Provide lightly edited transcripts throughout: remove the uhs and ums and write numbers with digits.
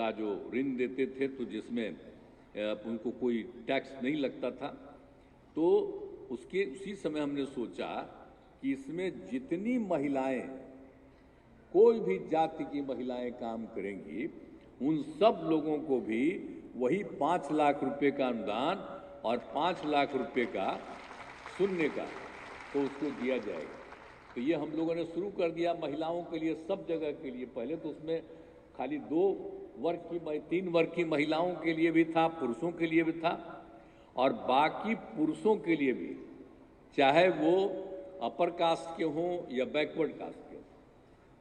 का जो ऋण देते थे, तो जिसमें उनको कोई टैक्स नहीं लगता था। तो उसी समय हमने सोचा कि इसमें जितनी महिलाएं, कोई भी जाति की महिलाएं काम करेंगी, उन सब लोगों को भी वही 5 लाख रुपए का अनुदान और 5 लाख रुपए का शून्य का तो उसको दिया जाएगा। तो ये हम लोगों ने शुरू कर दिया महिलाओं के लिए, सब जगह के लिए। पहले तो उसमें खाली 3 वर्ग की महिलाओं के लिए भी था, पुरुषों के लिए भी था, और बाकी पुरुषों के लिए भी, चाहे वो अपर कास्ट के हों या बैकवर्ड कास्ट के हों,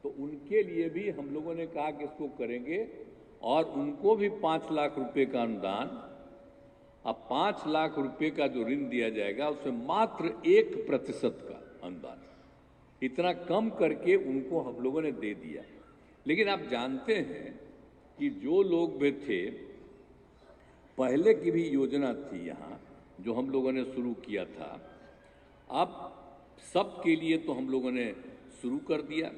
तो उनके लिए भी हम लोगों ने कहा कि इसको करेंगे और उनको भी 5 लाख रुपए का अनुदान। अब 5 लाख रुपए का जो ऋण दिया जाएगा उसमें मात्र 1% का अनुदान, इतना कम करके उनको हम लोगों ने दे दिया। लेकिन आप जानते हैं कि जो लोग भी थे, पहले की भी योजना थी यहाँ जो हम लोगों ने शुरू किया था, अब सबके लिए तो हम लोगों ने शुरू कर दिया।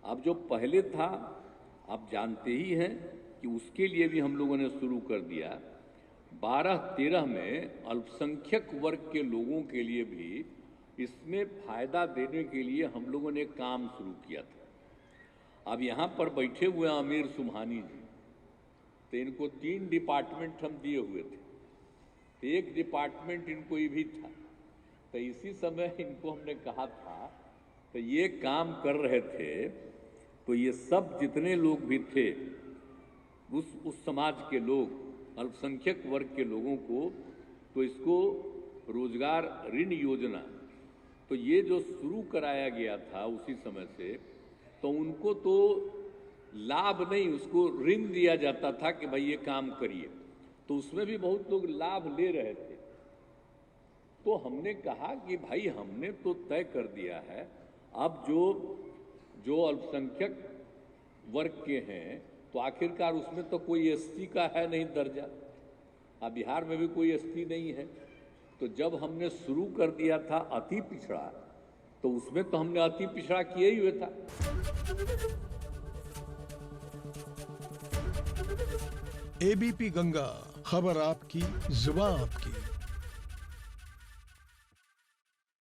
अब जो पहले था, आप जानते ही हैं कि उसके लिए भी हम लोगों ने शुरू कर दिया। 12-13 में अल्पसंख्यक वर्ग के लोगों के लिए भी इसमें फायदा देने के लिए हम लोगों ने काम शुरू किया था। अब यहाँ पर बैठे हुए आमिर सुबहानी जी, तो इनको 3 डिपार्टमेंट हम दिए हुए थे, एक डिपार्टमेंट इनको ये भी था। तो इसी समय इनको हमने कहा था, तो ये काम कर रहे थे, तो ये सब जितने लोग भी थे उस समाज के लोग, अल्पसंख्यक वर्ग के लोगों को, तो इसको रोजगार ऋण योजना, तो ये जो शुरू कराया गया था उसी समय से, तो उनको तो लाभ नहीं, उसको ऋण दिया जाता था कि भाई ये काम करिए, तो उसमें भी बहुत लोग लाभ ले रहे थे। तो हमने कहा कि भाई हमने तो तय कर दिया है, अब जो अल्पसंख्यक वर्ग के हैं, तो आखिरकार उसमें तो कोई एसटी का है नहीं दर्जा, अब बिहार में भी कोई एसटी नहीं है। तो जब हमने शुरू कर दिया था अति पिछड़ा, तो उसमें तो हमने अति पिछड़ा किया ही हुआ था। एबीपी गंगा, खबर आपकी, जुबान आपकी।